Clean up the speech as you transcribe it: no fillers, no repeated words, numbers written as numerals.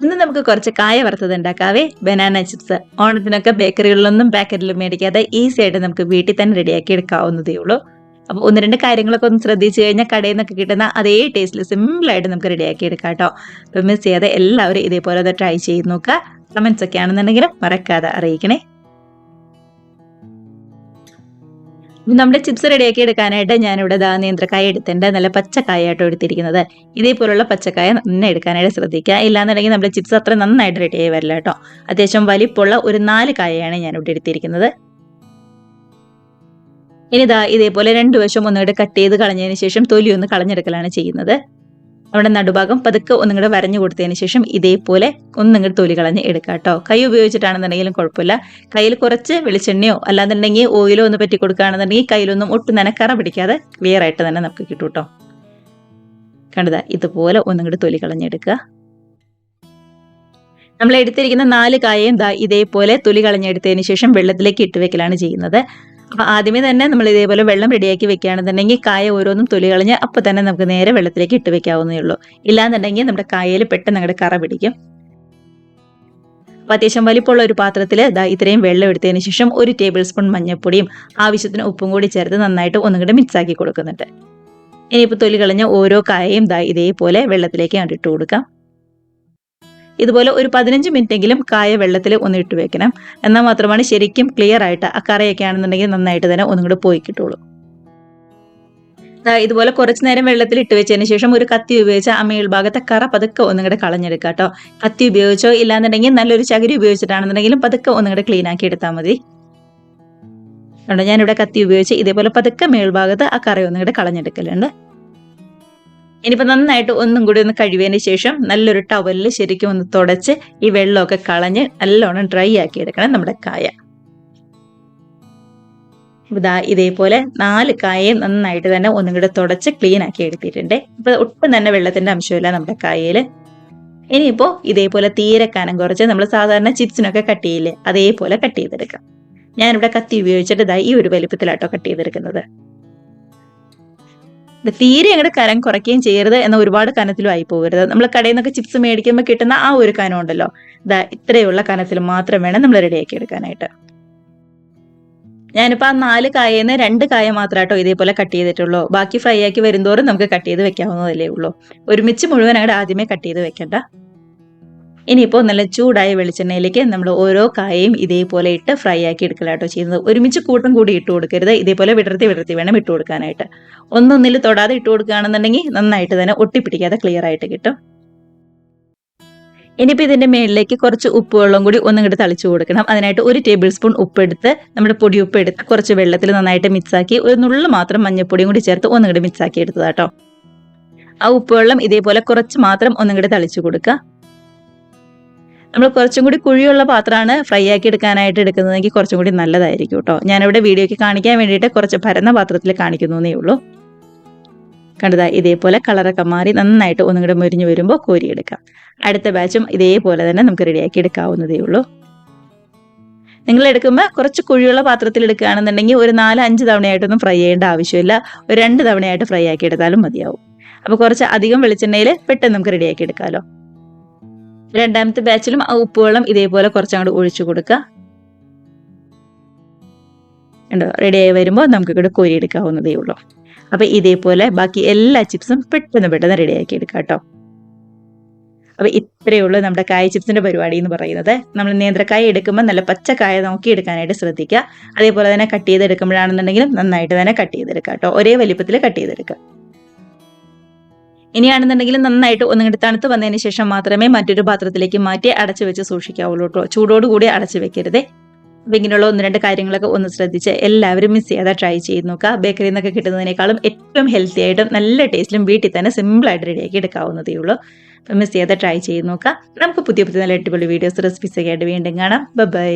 ഇന്ന് നമുക്ക് കുറച്ച് കായ വറുത്തത് ഉണ്ടാക്കാവേ. ബനാന ചിപ്സ് ഓണത്തിനൊക്കെ ബേക്കറികളിലൊന്നും പാക്കറ്റിലും മേടിക്കാതെ ഈസി ആയിട്ട് നമുക്ക് വീട്ടിൽ തന്നെ റെഡിയാക്കി എടുക്കാവുന്നതേ ഉള്ളൂ. അപ്പോൾ ഒന്ന് രണ്ട് കാര്യങ്ങളൊക്കെ ഒന്ന് ശ്രദ്ധിച്ചു കഴിഞ്ഞാൽ കടയിൽ നിന്നൊക്കെ കിട്ടുന്ന അതേ ടേസ്റ്റിൽ സിമ്പിൾ ആയിട്ട് നമുക്ക് റെഡിയാക്കി എടുക്കാം കേട്ടോ. അപ്പോൾ മിസ് ചെയ്യാതെ എല്ലാവരും ഇതേപോലെ അത് ട്രൈ ചെയ്ത് നോക്കുക. കമന്റ്സ് ഒക്കെ ആണെന്നുണ്ടെങ്കിലും മറക്കാതെ അറിയിക്കണേ. നമ്മുടെ ചിപ്സ് റെഡിയാക്കി എടുക്കാനായിട്ട് ഞാനിവിടെ നേന്ത്രക്കായ എടുത്തിട്ടുണ്ട്. നല്ല പച്ചക്കായായിട്ടോ എടുത്തിരിക്കുന്നത്. ഇതേപോലുള്ള പച്ചക്കായ നന്നായി എടുക്കാനായിട്ട് ശ്രദ്ധിക്കുക. ഇല്ലാന്നുണ്ടെങ്കിൽ നമ്മുടെ ചിപ്സ് അത്ര നന്നായിട്ട് റെഡിയായി വരില്ല കേട്ടോ. അത്യാവശ്യം വലിപ്പമുള്ള ഒരു 4 കായയാണ് ഞാനിവിടെ എടുത്തിരിക്കുന്നത്. ഇനി ഇതേപോലെ 2 വശം ഒന്നുകൂടെ കട്ട് ചെയ്ത് കളഞ്ഞതിന് ശേഷം തൊലി ഒന്ന് കളഞ്ഞെടുക്കലാണ് ചെയ്യുന്നത്. നമ്മുടെ നടുഭാഗം പതുക്കെ ഒന്നിങ്ങോട്ട് വരഞ്ഞു കൊടുത്തതിന് ശേഷം ഇതേപോലെ ഒന്നിങ്ങോട്ട് തൊലി കളഞ്ഞ് എടുക്കുക കേട്ടോ. കൈ ഉപയോഗിച്ചിട്ടാണെന്നുണ്ടെങ്കിലും കുഴപ്പമില്ല. കയ്യിൽ കുറച്ച് വെളിച്ചെണ്ണയോ അല്ലാന്നുണ്ടെങ്കിൽ ഓയിലോ ഒന്ന് പറ്റി കൊടുക്കുകയാണെന്നുണ്ടെങ്കിൽ കയ്യിലൊന്നും ഒട്ടും തന്നെ കറ പിടിക്കാതെ ക്ലിയർ ആയിട്ട് തന്നെ നമുക്ക് കിട്ടും കേട്ടോ. കണ്ടതാ ഇതുപോലെ ഒന്നിങ്ങോട്ട് തൊലി കളഞ്ഞെടുക്കുക. നമ്മൾ എടുത്തിരിക്കുന്ന 4 കായയും ഇതേപോലെ തൊലി കളഞ്ഞെടുത്തതിന് ശേഷം വെള്ളത്തിലേക്ക് ഇട്ട് വെക്കലാണ് ചെയ്യുന്നത്. അപ്പൊ ആദ്യമേ തന്നെ നമ്മൾ ഇതേപോലെ വെള്ളം റെഡിയാക്കി വെക്കുകയാണെന്നുണ്ടെങ്കിൽ കായ ഓരോന്നും തൊലി കളഞ്ഞ് അപ്പൊ തന്നെ നമുക്ക് നേരെ വെള്ളത്തിലേക്ക് ഇട്ട് വെക്കാവുന്നേ ഉള്ളൂ. ഇല്ലാന്നുണ്ടെങ്കിൽ നമ്മുടെ കായയിൽ പെട്ടെന്ന് അങ്ങോട്ട് കറ പിടിക്കും. അപ്പൊ അത്യാവശ്യം വലിപ്പമുള്ള ഒരു പാത്രത്തിൽ ഇത്രയും വെള്ളം എടുത്തതിന് ശേഷം 1 ടേബിൾ സ്പൂൺ മഞ്ഞൾപ്പൊടിയും ആവശ്യത്തിന് ഉപ്പും കൂടി ചേർത്ത് നന്നായിട്ട് ഒന്നുകൂടെ മിക്സ് ആക്കി കൊടുക്കുന്നുണ്ട്. ഇനിയിപ്പോൾ തൊലി കളഞ്ഞ ഓരോ കായയും ഇതേപോലെ വെള്ളത്തിലേക്ക് ഇട്ട് കൊടുക്കാം. ഇതുപോലെ ഒരു 15 മിനിറ്റെങ്കിലും കായ വെള്ളത്തിൽ ഒന്ന് ഇട്ട് വെക്കണം. എന്നാൽ മാത്രമാണ് ശരിക്കും ക്ലിയർ ആയിട്ട് ആ കറയൊക്കെ ആണെന്നുണ്ടെങ്കിൽ നന്നായിട്ട് തന്നെ ഒന്നും കൂടെ പോയി കിട്ടുള്ളൂ. ഇതുപോലെ കുറച്ചു നേരം വെള്ളത്തിൽ ഇട്ട് വെച്ചതിന് ശേഷം ഒരു കത്തി ഉപയോഗിച്ച് ആ മേൽഭാഗത്തെ കറ പതുക്കെ ഒന്നും കൂടെ കളഞ്ഞെടുക്കുക കേട്ടോ. കത്തി ഉപയോഗിച്ചോ ഇല്ലാന്നുണ്ടെങ്കിൽ നല്ലൊരു ചകിരി ഉപയോഗിച്ചിട്ടാണെന്നുണ്ടെങ്കിലും പതുക്കെ ഒന്നും കൂടെ ക്ലീൻ ആക്കി എടുത്താൽ മതി. കണ്ടോ, ഞാനിവിടെ കത്തി ഉപയോഗിച്ച് ഇതേപോലെ പതുക്കെ മേൽഭാഗത്ത് ആ കറ ഒന്നും കൂടെ കളഞ്ഞെടുക്കലുണ്ട്. ഇനിയിപ്പോൾ നന്നായിട്ട് ഒന്നും കൂടി ഒന്ന് കഴുകിയതിന് ശേഷം നല്ലൊരു ടവലിൽ ശരിക്കും ഒന്ന് തുടച്ച് ഈ വെള്ളമൊക്കെ കളഞ്ഞ് നല്ലോണം ഡ്രൈ ആക്കി എടുക്കണം നമ്മുടെ കായ. ഇതേപോലെ 4 കായയും നന്നായിട്ട് തന്നെ ഒന്നും കൂടെ തുടച്ച് ക്ലീൻ ആക്കി എടുത്തിട്ടുണ്ട്. ഇപ്പൊ ഒട്ടും തന്നെ വെള്ളത്തിന്റെ അംശമില്ല നമ്മുടെ കായയിൽ. ഇനിയിപ്പോ ഇതേപോലെ തീരെ കനം കുറച്ച് നമ്മൾ സാധാരണ ചിപ്സിനൊക്കെ കട്ട് ചെയ്യില്ലേ, അതേപോലെ കട്ട് ചെയ്തെടുക്കാം. ഞാനിവിടെ കത്തി ഉപയോഗിച്ചിട്ട് ഈ ഒരു വലിപ്പത്തിലാട്ടോ കട്ട് ചെയ്തെടുക്കുന്നത്. തീരെ അങ്ങോട്ട് കനം കുറയ്ക്കുകയും ചെയ്യരുത്, എന്നാൽ ഒരുപാട് കനത്തിലും ആയി പോകരുത്. നമ്മൾ കടയിൽ നിന്നൊക്കെ ചിപ്സ് മേടിക്കുമ്പോൾ കിട്ടുന്ന ആ ഒരു കനം ഉണ്ടല്ലോ, ഇത്രയുള്ള കനത്തിൽ മാത്രം വേണം നമ്മൾ റെഡിയാക്കി എടുക്കാനായിട്ട്. ഞാനിപ്പോൾ ആ 4 കായയിൽ നിന്ന് 2 കായ മാത്രമായിട്ടോ ഇതേപോലെ കട്ട് ചെയ്തിട്ടുള്ളൂ. ബാക്കി ഫ്രൈ ആക്കി വരുന്തോറും നമുക്ക് കട്ട് ചെയ്ത് വെക്കാവുന്നതല്ലേ ഉള്ളൂ. ഒരുമിച്ച് മുഴുവൻ അങ്ങോട്ട് ആദ്യമേ കട്ട് ചെയ്ത് വെക്കണ്ട. ഇനിയിപ്പോൾ നല്ല ചൂടായ വെളിച്ചെണ്ണയിലേക്ക് നമ്മൾ ഓരോ കായയും ഇതേപോലെ ഇട്ട് ഫ്രൈ ആക്കി എടുക്കലാട്ടോ ചെയ്യുന്നത്. ഒരുമിച്ച് കൂട്ടം കൂടി ഇട്ട് കൊടുക്കരുത്. ഇതേപോലെ വിടർത്തി വേണം ഇട്ട് കൊടുക്കാനായിട്ട്. ഒന്നൊന്നിൽ തൊടാതെ ഇട്ട് കൊടുക്കുകയാണെന്നുണ്ടെങ്കിൽ നന്നായിട്ട് തന്നെ ഒട്ടിപ്പിടിക്കാതെ ക്ലിയർ ആയിട്ട് കിട്ടും. ഇനിയിപ്പോൾ ഇതിന്റെ മേളിലേക്ക് കുറച്ച് ഉപ്പ് വെള്ളം കൂടി ഒന്നിങ്ങോട്ട് തളിച്ചു കൊടുക്കണം. അതിനായിട്ട് 1 ടേബിൾ സ്പൂൺ ഉപ്പ് എടുത്ത് നമ്മുടെ പൊടി ഉപ്പ് എടുത്ത് കുറച്ച് വെള്ളത്തിൽ നന്നായിട്ട് മിക്സാക്കി ഒരു നുള്ളു മാത്രം മഞ്ഞൾപ്പൊടിയും കൂടി ചേർത്ത് ഒന്നിങ്ങോട്ട് മിക്സാക്കി എടുത്തതാട്ടോ. ആ ഉപ്പ് വെള്ളം ഇതേപോലെ കുറച്ച് മാത്രം ഒന്നിങ്ങോട്ട് തളിച്ചു കൊടുക്കുക. നമ്മൾ കുറച്ചും കൂടി കുഴിയുള്ള പാത്രമാണ് ഫ്രൈ ആക്കി എടുക്കാനായിട്ട് എടുക്കുന്നതെങ്കിൽ കുറച്ചും കൂടി നല്ലതായിരിക്കും കേട്ടോ. ഞാനിവിടെ വീഡിയോയ്ക്ക് കാണിക്കാൻ വേണ്ടിയിട്ട് കുറച്ച് പരന്ന പാത്രത്തിൽ കാണിക്കുന്നേ ഉള്ളൂ. കണ്ടതാ ഇതേപോലെ കളറൊക്കെ മാറി നന്നായിട്ട് ഒന്നും കൂടെ മുരിഞ്ഞു വരുമ്പോൾ കോരിയെടുക്കാം. അടുത്ത ബാച്ചും ഇതേപോലെ തന്നെ നമുക്ക് റെഡിയാക്കി എടുക്കാവുന്നതേ ഉള്ളൂ. നിങ്ങൾ എടുക്കുമ്പോൾ കുറച്ച് കുഴിയുള്ള പാത്രത്തിൽ എടുക്കുകയാണെന്നുണ്ടെങ്കിൽ ഒരു 4-5 തവണയായിട്ടൊന്നും ഫ്രൈ ചെയ്യേണ്ട ആവശ്യമില്ല. ഒരു 2 തവണയായിട്ട് ഫ്രൈ ആക്കി എടുത്താലും മതിയാവും. അപ്പോൾ കുറച്ച് അധികം വെളിച്ചെണ്ണയിൽ പെട്ടെന്ന് നമുക്ക് റെഡിയാക്കി എടുക്കാമല്ലോ. രണ്ടാമത്തെ ബാച്ചിലും ആ ഉപ്പുവെള്ളം ഇതേപോലെ കുറച്ചങ്ങോട്ട് ഒഴിച്ചു കൊടുക്കുക. ഉണ്ടോ, റെഡിയായി വരുമ്പോൾ നമുക്ക് ഇവിടെ കോരിയെടുക്കാവുന്നതേ ഉള്ളൂ. അപ്പൊ ഇതേപോലെ ബാക്കി എല്ലാ ചിപ്സും പെട്ടെന്ന് റെഡിയാക്കി എടുക്കാം കേട്ടോ. അപ്പൊ ഇത്രയേ ഉള്ളൂ നമ്മുടെ കായ ചിപ്സിന്റെ പരിപാടി എന്ന് പറയുന്നത്. നമ്മൾ നേന്ത്രക്കായ എടുക്കുമ്പോൾ നല്ല പച്ചക്കായ നോക്കി എടുക്കാനായിട്ട് ശ്രദ്ധിക്കുക. അതേപോലെ തന്നെ കട്ട് ചെയ്തെടുക്കുമ്പോഴാണെന്നുണ്ടെങ്കിലും നന്നായിട്ട് തന്നെ കട്ട് ചെയ്തെടുക്കുക കേട്ടോ. ഒരേ വലിപ്പത്തിൽ കട്ട് ചെയ്തെടുക്കുക. ഇനിയാണെന്നുണ്ടെങ്കിലും നന്നായിട്ട് ഒന്നുകൂടി തണുത്ത് വന്നതിന് ശേഷം മാത്രമേ മറ്റൊരു പാത്രത്തിലേക്ക് മാറ്റി അടച്ചു വെച്ച് സൂക്ഷിക്കാവുള്ളൂ കേട്ടോ. ചൂടോടുകൂടി അടച്ചു വെക്കരുതേ. അപ്പം ഇങ്ങനെയുള്ള 1-2 കാര്യങ്ങളൊക്കെ ഒന്ന് ശ്രദ്ധിച്ച് എല്ലാവരും മിസ് ചെയ്യാതെ ട്രൈ ചെയ്ത് നോക്കുക. ബേക്കറിയിൽ നിന്നൊക്കെ കിട്ടുന്നതിനേക്കാളും ഏറ്റവും ഹെൽത്തി ആയിട്ടും നല്ല ടേസ്റ്റിലും വീട്ടിൽ തന്നെ സിമ്പിളായിട്ട് റെഡിയാക്കി എടുക്കാവുന്നതേ ഉള്ളൂ. അപ്പം മിസ് ചെയ്യാതെ ട്രൈ ചെയ്ത് നോക്കുക. നമുക്ക് പുതിയ നല്ല അടിപൊളി വീഡിയോസ് റെസിപ്പീസ് ഒക്കെ ആയിട്ട് വീണ്ടും കാണാം. ബൈ.